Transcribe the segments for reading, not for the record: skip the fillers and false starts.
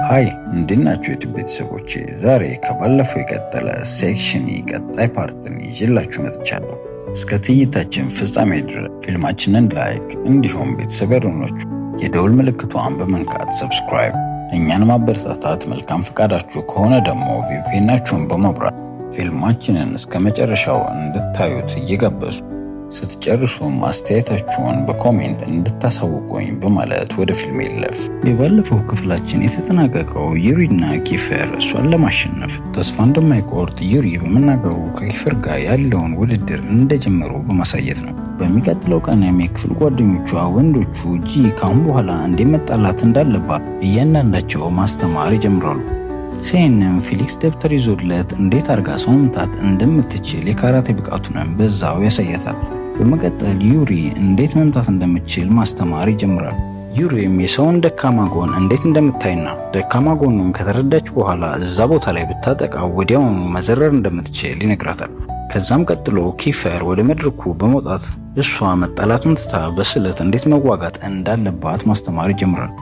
ሃይ እንዴናችሁ ቤተሰቦቼ? ዛሬ ከባለፈው የቀጠለ ሴክሽን ቀጣይ ፓርትን ይዤላችሁ መጥቻለሁ። እስከ ትዕይንታችን ፍጻሜ ድረስ ፊልማችንን ላይክ እንዲሁም ቤተሰብ ያልሆናችሁ የደውል ምልክቷን በመንካት ሰብስክራይብ እኛን ማበረታታት መልካም ፈቃዳችሁ ከሆነ ደግሞ ቪፒኤናችሁን በማብራት ፊልማችንን እስከ መጨረሻው እንድታዩት እየጋበዙ ስትጨርሱ አስተያየታችሁን በኮሜንት እንድታሳውቁኝ በማለት ወደ ፊልም ይለፍ። የባለፈው ክፍላችን የተጠናቀቀው ዩሪና ኪፈር እሷን ለማሸነፍ ተስፋ እንደማይቆርጥ ዩሪ በመናገሩ ከኪፈር ጋር ያለውን ውድድር እንደጀመሩ በማሳየት ነው። በሚቀጥለው ቀንም የክፍል ጓደኞቿ ወንዶቹ ጂ ካሁን በኋላ እንዲመጣላት እንዳለባት እያንዳንዳቸው ማስተማር ይጀምራሉ። ሴንም ፊሊክስ ደብተር ይዞለት እንዴት አርጋ ሰው መምታት እንደምትችል የካራቴ ብቃቱንም በዛው ያሳያታል። በመቀጠል ዩሪ እንዴት መምታት እንደምትችል ማስተማር ይጀምራል። ዩሪም የሰውን ደካማ ጎን እንዴት እንደምታይና ደካማ ጎኑን ከተረዳች በኋላ እዛ ቦታ ላይ ብታጠቃው ወዲያውኑ መዘረር እንደምትችል ይነግራታል። ከዛም ቀጥሎ ኪፈር ወደ መድረኩ በመውጣት እሷ መጣላቱን ትታ በስለት እንዴት መዋጋት እንዳለባት ማስተማር ይጀምራል።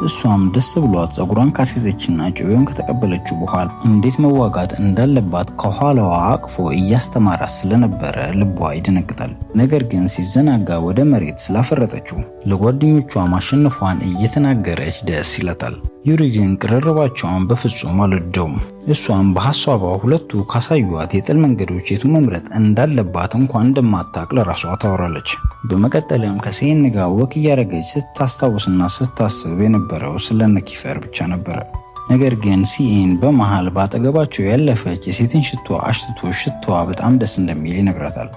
እሷም ደስ ብሏት ጸጉሯን ካስይዘችና ጭዌውን ከተቀበለችው በኋላ እንዴት መዋጋት እንዳለባት ከኋላዋ አቅፎ እያስተማራት ስለነበረ ልቧ ይደነግጣል። ነገር ግን ሲዘናጋ ወደ መሬት ስላፈረጠችው ለጓደኞቿ ማሸነፏን እየተናገረች ደስ ይላታል። ዩሪ ግን ቅርርባቸውን በፍጹም አልወደውም። እሷም በሐሳቧ ሁለቱ ካሳዩት የጥል መንገዶች የቱ መምረጥ እንዳለባት እንኳን እንደማታቅ ለራሷ ታወራለች። በመቀጠልም ከሴን ጋር ወክ እያደረገች ስታስታውስና ስታስብ የነበረው ስለነ ኪፈር ብቻ ነበረ። ነገር ግን ሲኤን በመሃል ባጠገባቸው ያለፈች የሴትን ሽቶ አሽትቶ ሽቶዋ በጣም ደስ እንደሚል ይነግራታል።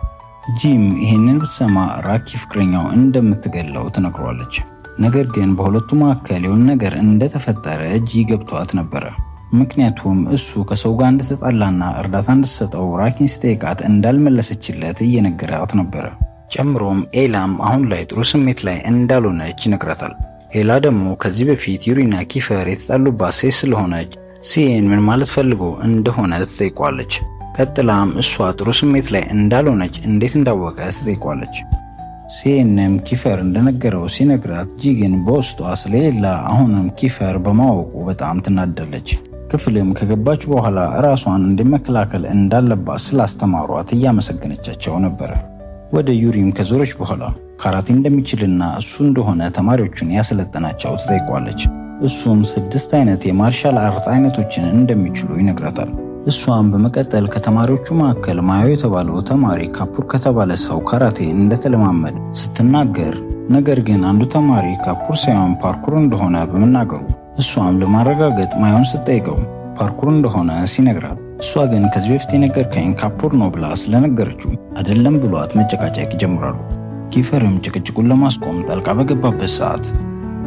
ጂም ይሄንን ብትሰማ ራኪ ፍቅረኛው እንደምትገለው ትነግሯለች። ነገር ግን በሁለቱ መካከል የሆነ ነገር እንደተፈጠረ ጂ ገብቷት ነበረ። ምክንያቱም እሱ ከሰው ጋር እንደተጣላና እርዳታ እንድትሰጠው ራኪን ስጠይቃት እንዳልመለሰችለት እየነገራት ነበረ። ጨምሮም ኤላም አሁን ላይ ጥሩ ስሜት ላይ እንዳልሆነች ይነግራታል። ኤላ ደግሞ ከዚህ በፊት ዩሪና ኪፈር የተጣሉባት ሴት ስለሆነች ሲኤን ምን ማለት ፈልጎ እንደሆነ ትጠይቋለች። ቀጥላም እሷ ጥሩ ስሜት ላይ እንዳልሆነች እንዴት እንዳወቀ ትጠይቋለች። ሲኤንም ኪፈር እንደነገረው ሲነግራት ጂ ግን በውስጧ ስለሌላ አሁንም ኪፈር በማወቁ በጣም ትናደለች። ክፍልም ከገባች በኋላ ራሷን እንዲመከላከል እንዳለባት ስላስተማሯት እያመሰገነቻቸው ነበረ። ወደ ዩሪም ከዞረች በኋላ ካራቴ እንደሚችልና እሱ እንደሆነ ተማሪዎቹን ያሰለጠናቸው ትጠይቋለች። እሱም 6 አይነት የማርሻል አርት አይነቶችን እንደሚችሉ ይነግራታል። እሷም በመቀጠል ከተማሪዎቹ መካከል ማዮ የተባለው ተማሪ ካፑር ከተባለ ሰው ካራቴ እንደተለማመደ ስትናገር፣ ነገር ግን አንዱ ተማሪ ካፑር ሳይሆን ፓርኩር እንደሆነ በመናገሩ እሷም ለማረጋገጥ ማዮን ስትጠይቀው ፓርኩር እንደሆነ ሲነግራት፣ እሷ ግን ከዚህ በፊት የነገርከኝ ካፑር ነው ብላ ስለነገረችው አይደለም ብሏት መጨቃጨቅ ይጀምራሉ። ኪፈርም ጭቅጭቁን ለማስቆም ጣልቃ በገባበት ሰዓት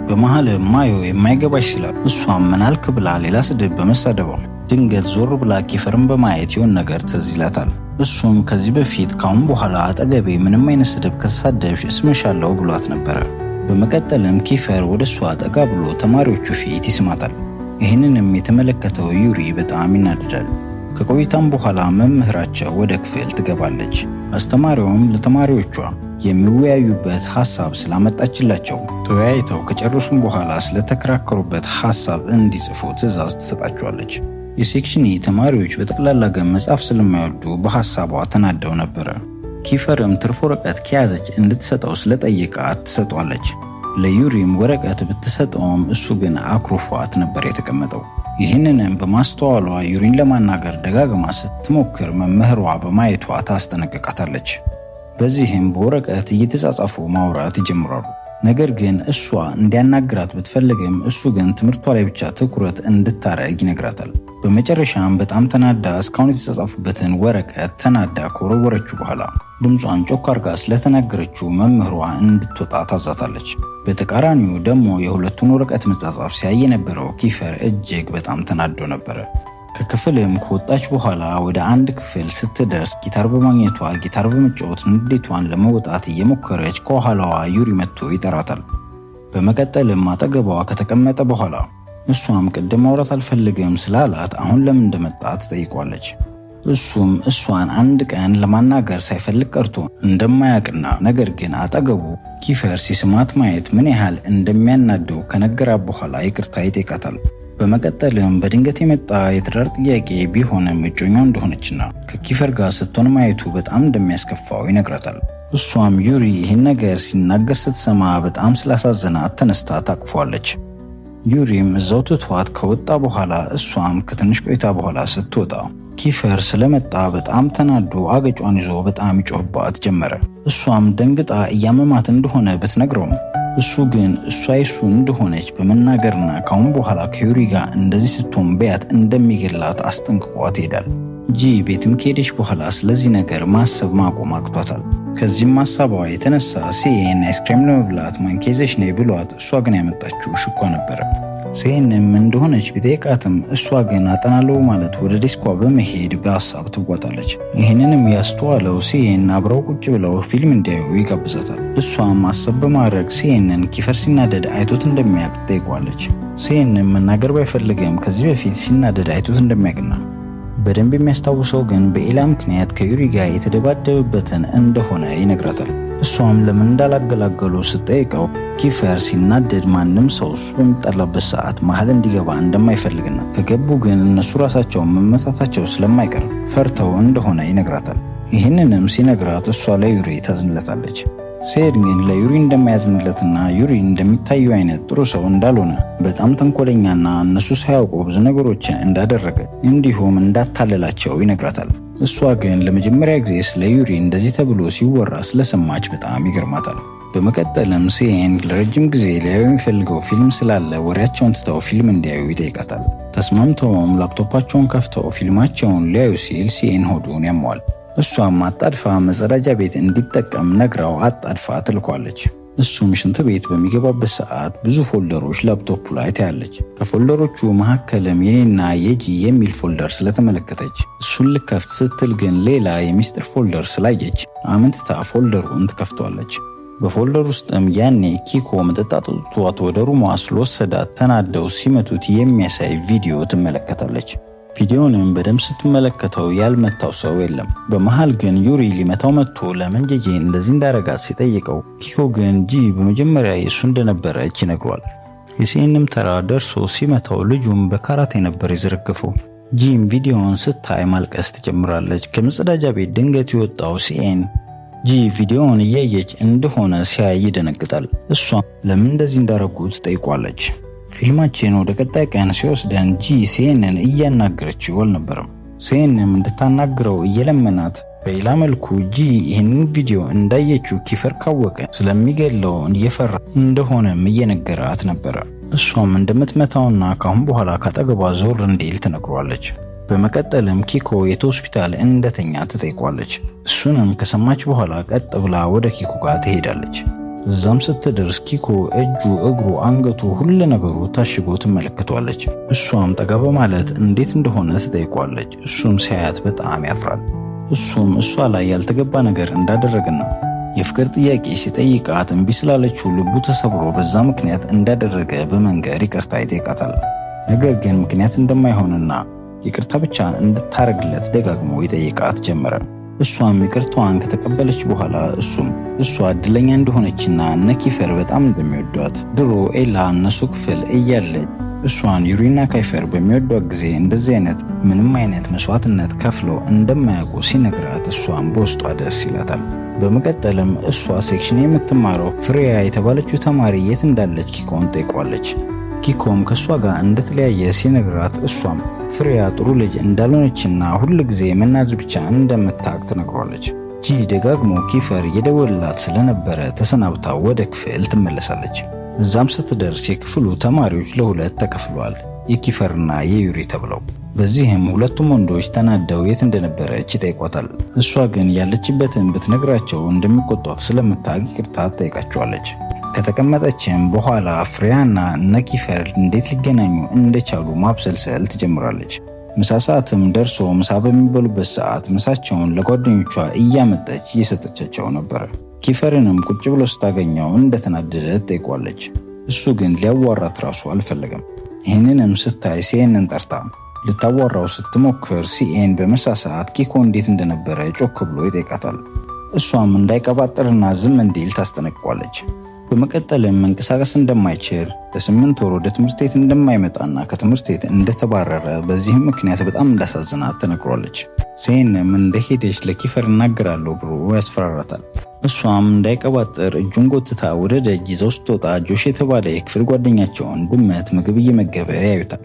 በመሃል ማዮ የማይገባሽ ስላት እሷም ምናልክ ብላ ሌላ ስድብ በመሳደቧ ድንገት ዞር ብላ ኪፈርን በማየት የሆነ ነገር ትዝ ይላታል። እሱም ከዚህ በፊት ካሁን በኋላ አጠገቤ ምንም አይነት ስድብ ከተሳደብሽ እስምሻለሁ ብሏት ነበረ። በመቀጠልም ኪፈር ወደ እሷ ጠጋ ብሎ ተማሪዎቹ ፊት ይስማታል። ይህንንም የተመለከተው ዩሪ በጣም ይናደዳል። ከቆይታም በኋላ መምህራቸው ወደ ክፍል ትገባለች። አስተማሪውም ለተማሪዎቿ የሚወያዩበት ሐሳብ ስላመጣችላቸው ተወያይተው ከጨረሱም በኋላ ስለተከራከሩበት ሐሳብ እንዲጽፉ ትዕዛዝ ትሰጣቸዋለች። የሴክሽኒ ተማሪዎች በጠቅላላ ግን መጻፍ ስለማይወዱ በሐሳቧ ተናደው ነበረ። ኪፈርም ትርፍ ወረቀት ከያዘች እንድትሰጠው ስለጠየቃት ትሰጧለች። ለዩሪም ወረቀት ብትሰጠውም እሱ ግን አኩርፏት ነበር የተቀመጠው። ይህንንም በማስተዋሏ ዩሪን ለማናገር ደጋግማ ስትሞክር መምህሯ በማየቷ ታስጠነቅቃታለች። በዚህም በወረቀት እየተጻጻፉ ማውራት ይጀምራሉ። ነገር ግን እሷ እንዲያናግራት ብትፈልግም እሱ ግን ትምህርቷ ላይ ብቻ ትኩረት እንድታረግ ይነግራታል። በመጨረሻም በጣም ተናዳ እስካሁን የተጻጻፉበትን ወረቀት ተናዳ ከወረወረችው በኋላ ድምጿን ጮክ አርጋ ስለተናገረችው መምህሯ እንድትወጣ ታዛታለች። በተቃራኒው ደግሞ የሁለቱን ወረቀት መጻጻፍ ሲያይ የነበረው ኪፈር እጅግ በጣም ተናዶ ነበረ። ከክፍልም ከወጣች በኋላ ወደ አንድ ክፍል ስትደርስ ጊታር በማግኘቷ ጊታር በመጫወት ንዴቷን ለመውጣት እየሞከረች ከኋላዋ ዩሪ መጥቶ ይጠራታል። በመቀጠልም አጠገቧ ከተቀመጠ በኋላ እሷም ቅድም ማውራት አልፈልግም ስላላት አሁን ለምን እንደመጣ ትጠይቋለች። እሱም እሷን አንድ ቀን ለማናገር ሳይፈልግ ቀርቶ እንደማያውቅና ነገር ግን አጠገቡ ኪፈር ሲስማት ማየት ምን ያህል እንደሚያናደው ከነገራት በኋላ ይቅርታ ይጠይቃታል። በመቀጠልም በድንገት የመጣ የትዳር ጥያቄ ቢሆንም እጮኛው እንደሆነችና ከኪፈር ጋር ስትሆን ማየቱ በጣም እንደሚያስከፋው ይነግራታል። እሷም ዩሪ ይህን ነገር ሲናገር ስትሰማ በጣም ስላሳዘናት ተነስታ ታቅፏለች። ዩሪም እዛው ትቷት ከወጣ በኋላ እሷም ከትንሽ ቆይታ በኋላ ስትወጣ ኪፈር ስለመጣ በጣም ተናዶ አገጯን ይዞ በጣም ይጮህባት ጀመረ። እሷም ደንግጣ እያመማት እንደሆነ ብትነግረውም እሱ ግን እሷ የሱ እንደሆነች በመናገርና ካሁን በኋላ ከዩሪ ጋር እንደዚህ ስትሆን በያት እንደሚገላት አስጠንቅቋት ይሄዳል። ጂ ቤትም ከሄደች በኋላ ስለዚህ ነገር ማሰብ ማቆም አቅቷታል። ከዚህም ሀሳቧ የተነሳ ሲኤን አይስክሬም ለመብላት ማንኪያ ይዘሽ ነይ ብሏት እሷ ግን ያመጣችው ሽኳ ነበረ። ሲኤንም እንደሆነች ቢጠይቃትም እሷ ግን አጠናለው ማለት ወደ ዲስኳ በመሄድ በሀሳብ ትጓጣለች። ይህንንም ያስተዋለው ሲኤን አብረው ቁጭ ብለው ፊልም እንዲያዩ ይጋብዛታል። እሷም ማሰብ በማድረግ ሲኤንን ኪፈር ሲናደድ አይቶት እንደሚያውቅ ትጠይቋለች። ሲኤንም መናገር ባይፈልግም ከዚህ በፊት ሲናደድ አይቶት እንደሚያውቅና በደንብ የሚያስታውሰው ግን በኤላ ምክንያት ከዩሪ ጋር የተደባደበበትን እንደሆነ ይነግራታል። እሷም ለምን እንዳላገላገሉ ስትጠይቀው ኪፈር ሲናደድ ማንም ሰው እሱ በሚጠላበት ሰዓት መሀል እንዲገባ እንደማይፈልግና ከገቡ ግን እነሱ ራሳቸውን መመታታቸው ስለማይቀር ፈርተው እንደሆነ ይነግራታል። ይህንንም ሲነግራት እሷ ለዩሪ ታዝንለታለች። ሲሄድ ግን ለዩሪ እንደማያዝንለትና ዩሪ እንደሚታየው አይነት ጥሩ ሰው እንዳልሆነ በጣም ተንኮለኛና እነሱ ሳያውቁ ብዙ ነገሮችን እንዳደረገ እንዲሁም እንዳታለላቸው ይነግራታል። እሷ ግን ለመጀመሪያ ጊዜ ስለ ዩሪ እንደዚህ ተብሎ ሲወራ ስለሰማች በጣም ይገርማታል። በመቀጠልም ሲኤን ለረጅም ጊዜ ሊያዩ የሚፈልገው ፊልም ስላለ ወሬያቸውን ትተው ፊልም እንዲያዩ ይጠይቃታል። ተስማምተውም ላፕቶፓቸውን ከፍተው ፊልማቸውን ሊያዩ ሲል ሲኤን ሆዱን ያመዋል። እሷም አጣድፋ መጸዳጃ ቤት እንዲጠቀም ነግራው አጣድፋ ትልኳለች። እሱም ሽንት ቤት በሚገባበት ሰዓት ብዙ ፎልደሮች ላፕቶፑ ላይ ታያለች። ከፎልደሮቹ መካከልም የኔና የጂ የሚል ፎልደር ስለተመለከተች እሱን ልከፍት ስትል ግን ሌላ የሚስጥር ፎልደር ስላየች አመንትታ ፎልደሩን ትከፍቷለች። በፎልደር ውስጥም ያኔ ኪኮ መጠጣት አጥቷት ወደ ሩሟ ስለወሰዳት ተናደው ሲመቱት የሚያሳይ ቪዲዮ ትመለከታለች። ቪዲዮንም በደንብ ስትመለከተው ያልመታው ሰው የለም። በመሃል ግን ዩሪ ሊመታው መጥቶ ለምን ጄጄ እንደዚህ እንዳረጋት ሲጠይቀው ኪኮ ግን ጂ በመጀመሪያ የሱ እንደነበረች ይነግሯል። የሲኤንም ተራ ደርሶ ሲመታው ልጁም በካራቴ ነበር የዘረገፈው። ጂም ቪዲዮውን ስታይ ማልቀስ ትጀምራለች። ከመጸዳጃ ቤት ድንገት የወጣው ሲኤን ጂ ቪዲዮውን እያየች እንደሆነ ሲያይ ይደነግጣል። እሷም ለምን እንደዚህ እንዳረጉት ጠይቋለች። ፊልማችን ወደ ቀጣይ ቀን ሲወስደን ጂ ሲኤንን እያናገረችው አልነበረም። ሲኤንም እንድታናግረው እየለመናት በሌላ መልኩ ጂ ይህንን ቪዲዮ እንዳየችው ኪፈር ካወቀ ስለሚገለው እየፈራ እንደሆነም እየነገራት ነበረ። እሷም እንደምትመታውና ካሁን በኋላ ካጠገቧ ዞር እንዲል ትነግሯለች። በመቀጠልም ኪኮ የት ሆስፒታል እንደተኛ ትጠይቋለች። እሱንም ከሰማች በኋላ ቀጥ ብላ ወደ ኪኮ ጋር ትሄዳለች። እዛም ስትደርስ ኪኮ እጁ፣ እግሩ፣ አንገቱ ሁሉ ነገሩ ታሽጎ ትመለከቷለች። እሷም ጠጋ በማለት እንዴት እንደሆነ ትጠይቋለች። እሱም ሲያያት በጣም ያፍራል። እሱም እሷ ላይ ያልተገባ ነገር እንዳደረገና የፍቅር ጥያቄ ሲጠይቃት እምቢ ስላለችው ልቡ ተሰብሮ በዛ ምክንያት እንዳደረገ በመንገር ይቅርታ ይጠይቃታል። ነገር ግን ምክንያት እንደማይሆንና ይቅርታ ብቻ እንድታረግለት ደጋግሞ ይጠይቃት ጀመረ። እሷም ይቅርታዋን ከተቀበለች በኋላ እሱም እሷ እድለኛ እንደሆነችና እነ ኪፈር በጣም እንደሚወዷት ድሮ ኤላ እነሱ ክፍል እያለች እሷን ዩሪና ካይፈር በሚወዷት ጊዜ እንደዚህ አይነት ምንም አይነት መስዋዕትነት ከፍለው እንደማያውቁ ሲነግራት እሷም በውስጧ ደስ ይላታል። በመቀጠልም እሷ ሴክሽን የምትማረው ፍሬያ የተባለችው ተማሪ የት እንዳለች ኪኮን ጠይቋለች። ኪኮም ከእሷ ጋር እንደተለያየ ሲነግራት እሷም ፍሬያ ጥሩ ልጅ እንዳልሆነችና ሁል ጊዜ መናደድ ብቻ እንደምታውቅ ትነግሯለች። ጂ ደጋግሞ ኪፈር የደወልላት ስለነበረ ተሰናብታ ወደ ክፍል ትመለሳለች። እዛም ስትደርስ የክፍሉ ተማሪዎች ለሁለት ተከፍሏል፣ የኪፈርና የዩሪ ተብለው። በዚህም ሁለቱም ወንዶች ተናደው የት እንደነበረች ይጠይቋታል። እሷ ግን ያለችበትን ብትነግራቸው እንደሚቆጧት ስለምታውቅ ይቅርታ ትጠይቃቸዋለች። ከተቀመጠችም በኋላ ፍሬያና እነ ኪፈር እንዴት ሊገናኙ እንደቻሉ ማብሰልሰል ትጀምራለች። ምሳ ሰዓትም ደርሶ ምሳ በሚበሉበት ሰዓት ምሳቸውን ለጓደኞቿ እያመጠች እየሰጠቻቸው ነበር። ኪፈርንም ቁጭ ብሎ ስታገኘው እንደተናደደ ትጠይቋለች። እሱ ግን ሊያዋራት ራሱ አልፈለገም። ይህንንም ስታይ ሲኤንን ጠርታ ልታዋራው ስትሞክር ሲኤን በመሳሳት ኪኮ እንዴት እንደነበረ ጮክ ብሎ ይጠይቃታል። እሷም እንዳይቀባጥርና ዝም እንዲል ታስጠነቅቋለች። በመቀጠልም መንቀሳቀስ እንደማይችል ለ8 ወር ወደ ትምህርት ቤት እንደማይመጣና ከትምህርት ቤት እንደተባረረ በዚህም ምክንያት በጣም እንዳሳዝናት ተነግሯለች። ሴንም እንደሄደች ለኪፈር እናገራለሁ ብሎ ያስፈራራታል። እሷም እንዳይቀባጥር እጁን ጎትታ ወደ ደጅ ይዘው ስትወጣ ጆሽ የተባለ የክፍል ጓደኛቸውን ድመት ምግብ እየመገበ ያዩታል።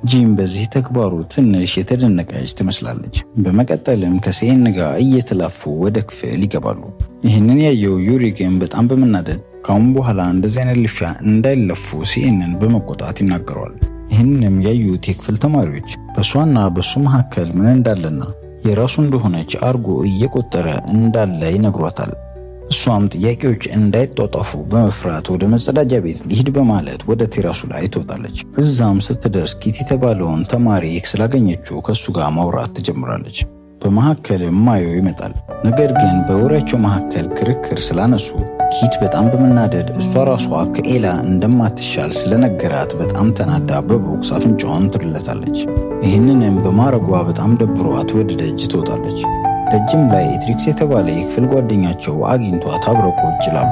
ጂም በዚህ ተግባሩ ትንሽ የተደነቀች ትመስላለች። በመቀጠልም ከሴን ጋር እየተላፉ ወደ ክፍል ይገባሉ። ይህንን ያየው ዩሪ ግን በጣም በመናደድ ካሁን በኋላ እንደዚህ አይነት ልፊያ እንዳይለፉ ሲኤንን በመቆጣት ይናገረዋል። ይህንንም ያዩት የክፍል ተማሪዎች በእሷና በእሱ መካከል ምን እንዳለና የራሱ እንደሆነች አርጎ እየቆጠረ እንዳለ ይነግሯታል። እሷም ጥያቄዎች እንዳይጧጧፉ በመፍራት ወደ መጸዳጃ ቤት ሊሄድ በማለት ወደ ቴራሱ ላይ ትወጣለች። እዛም ስትደርስ ኪት የተባለውን ተማሪ ስላገኘችው ከእሱ ጋር ማውራት ትጀምራለች። በመካከል ማዮ ይመጣል። ነገር ግን በወሬያቸው መካከል ክርክር ስላነሱ ኪት በጣም በመናደድ እሷ ራሷ ከኤላ እንደማትሻል ስለነገራት በጣም ተናዳ በቦክስ አፍንጫዋን ትርለታለች። ይህንንም በማረጓ በጣም ደብሯት ወደ ደጅ ትወጣለች። ደጅም ላይ ኢትሪክስ የተባለ የክፍል ጓደኛቸው አግኝቷት አብረው ቁጭ ይላሉ።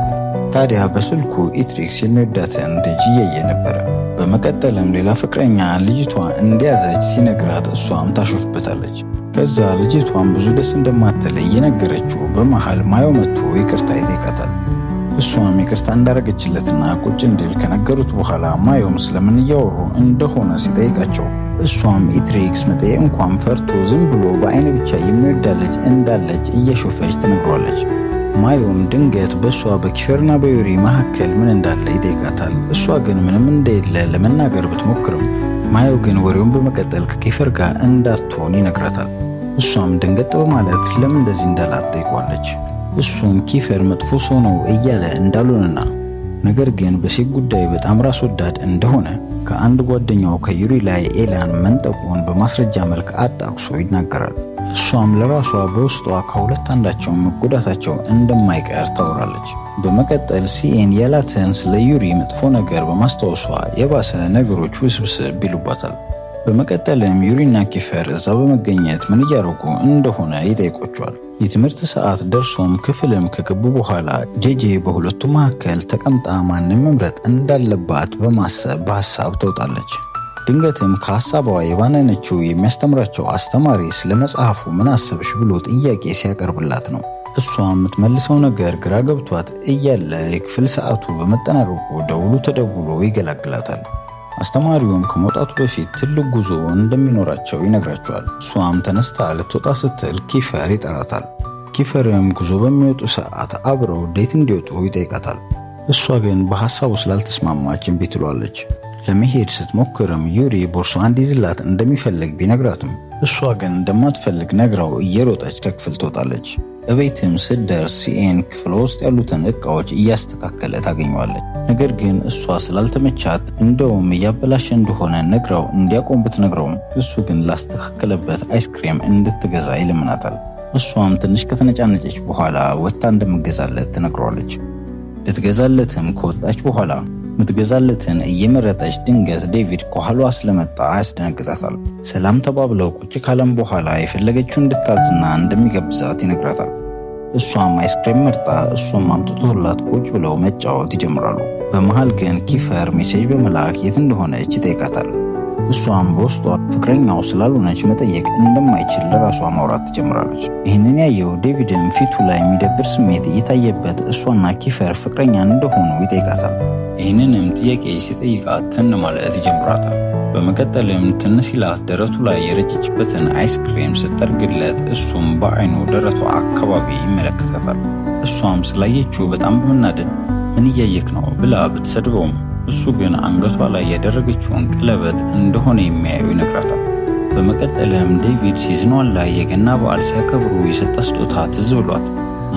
ታዲያ በስልኩ ኢትሪክስ የሚወዳትን ልጅ እያየ ነበረ። በመቀጠልም ሌላ ፍቅረኛ ልጅቷ እንደያዘች ሲነግራት እሷም ታሾፍበታለች። ከዛ ልጅቷም ብዙ ደስ እንደማትለይ እየነገረችው በመሃል ማዮ መጥቶ ይቅርታ ይጠይቃታል። እሷም ይቅርታ እንዳረገችለትና ቁጭ እንዲል ከነገሩት በኋላ ማዮም ስለምን እያወሩ እንደሆነ ሲጠይቃቸው እሷም ኢትሪክስ መጠየቅ እንኳን ፈርቶ ዝም ብሎ በአይን ብቻ የሚወዳለች እንዳለች እየሾፈች ትነግሯለች። ማዮም ድንገት በእሷ በኪፈርና በዩሪ መካከል ምን እንዳለ ይጠይቃታል። እሷ ግን ምንም እንደሌለ ለመናገር ብትሞክርም ማዮ ግን ወሬውን በመቀጠል ከኪፈር ጋር እንዳትሆን ይነግራታል። እሷም ደንገጥ በማለት ለምን እንደዚህ እንዳላት ጠይቋለች። እሱም ኪፈር መጥፎ ሰው ነው እያለ እንዳልሆነና ነገር ግን በሴት ጉዳይ በጣም ራስ ወዳድ እንደሆነ ከአንድ ጓደኛው ከዩሪ ላይ ኤላን መንጠቁን በማስረጃ መልክ አጣቅሶ ይናገራል። እሷም ለራሷ በውስጧ ከሁለት አንዳቸው መጎዳታቸው እንደማይቀር ታወራለች። በመቀጠል ሲኤን ያላትን ስለ ዩሪ መጥፎ ነገር በማስታወሷ የባሰ ነገሮች ውስብስብ ይሉባታል። በመቀጠልም ዩሪና ኪፈር እዛ በመገኘት ምን እያደረጉ እንደሆነ ይጠይቋቸዋል። የትምህርት ሰዓት ደርሶም ክፍልም ከገቡ በኋላ ጄጄ በሁለቱ መካከል ተቀምጣ ማንም መምረጥ እንዳለባት በማሰብ በሐሳብ ተውጣለች። ድንገትም ከሐሳቧ የባነነችው የሚያስተምራቸው አስተማሪ ስለ መጽሐፉ ምን አሰብሽ ብሎ ጥያቄ ሲያቀርብላት ነው። እሷ የምትመልሰው ነገር ግራ ገብቷት እያለ የክፍል ሰዓቱ በመጠናቀቁ ደውሉ ተደውሎ ይገላግላታል። አስተማሪውም ከመውጣቱ በፊት ትልቅ ጉዞ እንደሚኖራቸው ይነግራቸዋል። እሷም ተነስታ ልትወጣ ስትል ኪፈር ይጠራታል። ኪፈርም ጉዞ በሚወጡ ሰዓት አብረው ዴት እንዲወጡ ይጠይቃታል። እሷ ግን በሐሳቡ ስላልተስማማች እምቢ ትሏለች። ለመሄድ ስትሞክርም ዩሪ ቦርሷን እንዲይዝላት እንደሚፈልግ ቢነግራትም እሷ ግን እንደማትፈልግ ነግራው እየሮጠች ከክፍል ትወጣለች። እቤትም ስትደርስ ሲኤን ክፍል ውስጥ ያሉትን እቃዎች እያስተካከለ ታገኘዋለች። ነገር ግን እሷ ስላልተመቻት እንደውም እያበላሸ እንደሆነ ነግራው እንዲያቆም ብትነግረውም እሱ ግን ላስተካከለበት አይስክሬም እንድትገዛ ይለምናታል። እሷም ትንሽ ከተነጫነጨች በኋላ ወጥታ እንደምትገዛለት ትነግረዋለች። ልትገዛለትም ከወጣች በኋላ ምትገዛለትን እየመረጠች ድንገት ዴቪድ ከኋሏ ስለመጣ ያስደነግጣታል። ሰላም ተባብለው ቁጭ ካለም በኋላ የፈለገችው እንድታዝና እንደሚጋብዛት ይነግራታል። እሷም አይስክሬም መርጣ እሷም አምጥቶላት ቁጭ ብለው መጫወት ይጀምራሉ። በመሃል ግን ኪፈር ሜሴጅ በመላክ የት እንደሆነች ይጠይቃታል። እሷም በውስጧ ፍቅረኛው ስላልሆነች መጠየቅ እንደማይችል ለራሷ ማውራት ትጀምራለች። ይህንን ያየው ዴቪድም ፊቱ ላይ የሚደብር ስሜት እየታየበት እሷና ኪፈር ፍቅረኛ እንደሆኑ ይጠይቃታል። ይህንንም ጥያቄ ሲጠይቃት ትን ማለት ይጀምራታል። በመቀጠልም ትን ሲላት ደረቱ ላይ የረጨችበትን አይስክሬም ስትጠርግለት እሱም በአይኑ ደረቷ አካባቢ ይመለከታታል። እሷም ስላየችው በጣም በመናደድ ምን እያየክ ነው ብላ ብትሰድበውም እሱ ግን አንገቷ ላይ ያደረገችውን ቀለበት እንደሆነ የሚያየው ይነግራታል። በመቀጠልም ዴቪድ ሲዝኗን ላይ የገና በዓል ሲያከብሩ የሰጠ ስጦታ ትዝ ብሏት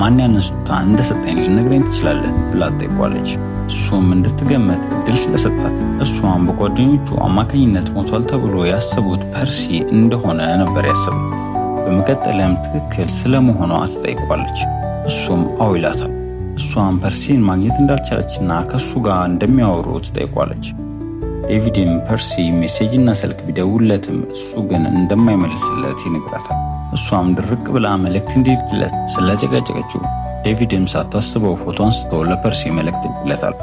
ማን ያንን ስጦታ እንደሰጠኝ ልነግረኝ ትችላለህ ብላ ትጠይቋለች። እሱም እንድትገመት እድል ስለሰጣት እሷም በጓደኞቹ አማካኝነት ሞቷል ተብሎ ያሰቡት ፐርሲ እንደሆነ ነበር ያሰቡት። በመቀጠልም ትክክል ስለመሆኗ ትጠይቋለች። እሱም አዎ ይላታል። እሷም ፐርሲን ማግኘት እንዳልቻለችና ከሱ ጋር እንደሚያወሩ ትጠይቋለች። ዴቪድም ፐርሲ ሜሴጅና ስልክ ቢደውለትም እሱ ግን እንደማይመልስለት ይነግራታል። እሷም ድርቅ ብላ መልእክት እንዲልክለት ስለጨቀጨቀችው ዴቪድም ሳታስበው ፎቶ አንስቶ ለፐርሲ መልእክት ይልክለታል።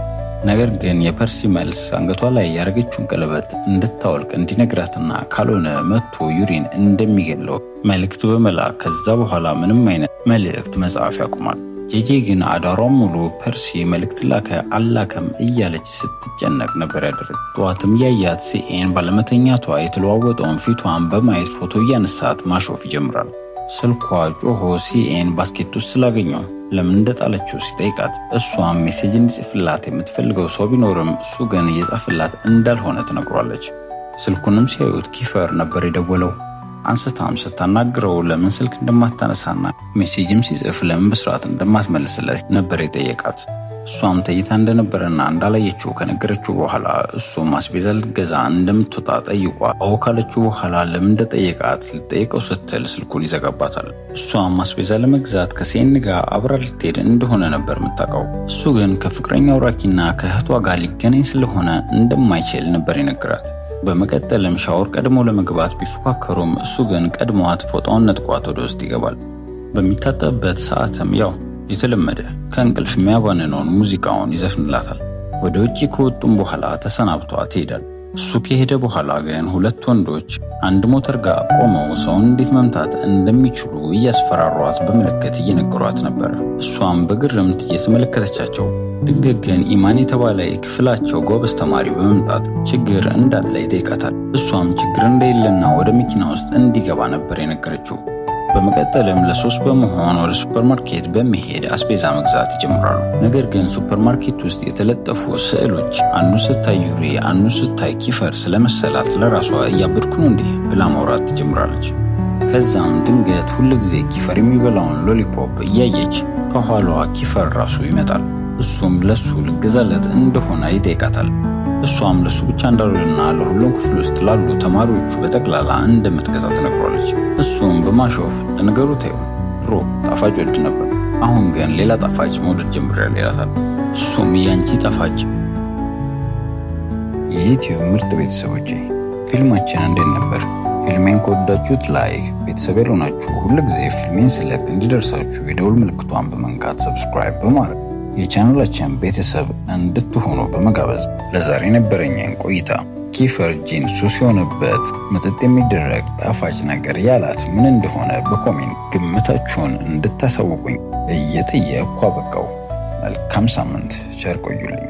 ነገር ግን የፐርሲ መልስ አንገቷ ላይ ያደረገችውን ቀለበት እንድታወልቅ እንዲነግራትና ካልሆነ መጥቶ ዩሪን እንደሚገለው መልእክቱ በመላክ ከዛ በኋላ ምንም አይነት መልእክት መጻፍ ያቆማል። ጄጄ ግን አዳሯን ሙሉ ፐርሲ መልእክት ላከ አላከም እያለች ስትጨነቅ ነበር ያደረገ። ጠዋትም ያያት ሲኤን ባለመተኛቷ የተለዋወጠውን ፊቷን በማየት ፎቶ እያነሳት ማሾፍ ይጀምራል። ስልኳ ጮሆ ሲኤን ባስኬት ውስጥ ስላገኘው ለምን እንደጣለችው ሲጠይቃት እሷም ሜሴጅ እንዲጽፍላት የምትፈልገው ሰው ቢኖርም እሱ ግን እየጻፈላት እንዳልሆነ ትነግሯለች። ስልኩንም ሲያዩት ኪፈር ነበር የደወለው። አንስታም ስታናግረው ለምን ስልክ እንደማታነሳና ሜሴጅም ሲጽፍ ለምን በስርዓት እንደማትመልስለት ነበር የጠየቃት። እሷም ተይታ እንደነበረና እንዳላየችው ከነገረችው በኋላ እሱም አስቤዛ ልትገዛ እንደምትወጣ ጠይቋ ካለችው በኋላ ለምን እንደጠየቃት ልጠይቀው ስትል ስልኩን ይዘጋባታል። እሷም አስቤዛ ለመግዛት ከሴን ጋር አብራ ልትሄድ እንደሆነ ነበር የምታውቀው። እሱ ግን ከፍቅረኛው ራኪና ከእህቷ ጋር ሊገናኝ ስለሆነ እንደማይችል ነበር የነገራት። በመቀጠልም ሻወር ቀድሞ ለመግባት ቢፎካከሩም እሱ ግን ቀድሟት ፎጣውን ነጥቋት ወደ ውስጥ ይገባል። በሚታጠብበት ሰዓትም ያው የተለመደ ከእንቅልፍ የሚያባንነውን ሙዚቃውን ይዘፍንላታል። ወደ ውጪ ከወጡም በኋላ ተሰናብቷት ይሄዳል። እሱ ከሄደ በኋላ ግን ሁለት ወንዶች አንድ ሞተር ጋር ቆመው ሰውን እንዴት መምታት እንደሚችሉ እያስፈራሯት በምልክት እየነገሯት ነበር። እሷም በግርምት እየተመለከተቻቸው ድንገት ግን ኢማን የተባለ የክፍላቸው ጎበዝ ተማሪ በመምጣት ችግር እንዳለ ይጠይቃታል። እሷም ችግር እንደሌለና ወደ መኪና ውስጥ እንዲገባ ነበር የነገረችው። በመቀጠልም ለሶስት በመሆን ወደ ሱፐርማርኬት በመሄድ አስቤዛ መግዛት ይጀምራሉ። ነገር ግን ሱፐርማርኬት ውስጥ የተለጠፉ ስዕሎች አንዱ ስታይ ዩሪ አንዱ ስታይ ኪፈር ስለመሰላት ለራሷ እያበድኩ ነው እንዲህ ብላ ማውራት ትጀምራለች። ከዛም ድንገት ሁልጊዜ ኪፈር የሚበላውን ሎሊፖፕ እያየች ከኋላዋ ኪፈር ራሱ ይመጣል። እሱም ለሱ ልገዛለት እንደሆነ ይጠይቃታል። እሷም ለሱ ብቻ እንዳልሆነና ለሁሉም ክፍል ውስጥ ላሉ ተማሪዎቹ በጠቅላላ እንደምትገዛ ትነግሯለች። እሱም በማሾፍ ለነገሩ ተይው ድሮ ጣፋጭ ወድ ነበር፣ አሁን ግን ሌላ ጣፋጭ መውደድ ጀምሬያለሁ ይላታል። እሱም ያንቺ ጣፋጭ። የዩቲዩብ ምርጥ ቤተሰቦቼ ፊልማችን እንዴት ነበር? ፊልሜን ከወዳችሁት ላይክ፣ ቤተሰብ ያልሆናችሁ ሁልጊዜ ፊልሜን ስለቅ እንዲደርሳችሁ የደውል ምልክቷን በመንካት ሰብስክራይብ በማድረግ የቻናላችን ቤተሰብ እንድትሆኑ በመጋበዝ ለዛሬ ነበረኝን ቆይታ ኪፈር ጂን ሱስ የሆነበት መጠጥ የሚደረግ ጣፋጭ ነገር ያላት ምን እንደሆነ በኮሜንት ግምታችሁን እንድታሳውቁኝ እየጠየቅኩ አበቃው። መልካም ሳምንት፣ ቸር ቆዩልኝ።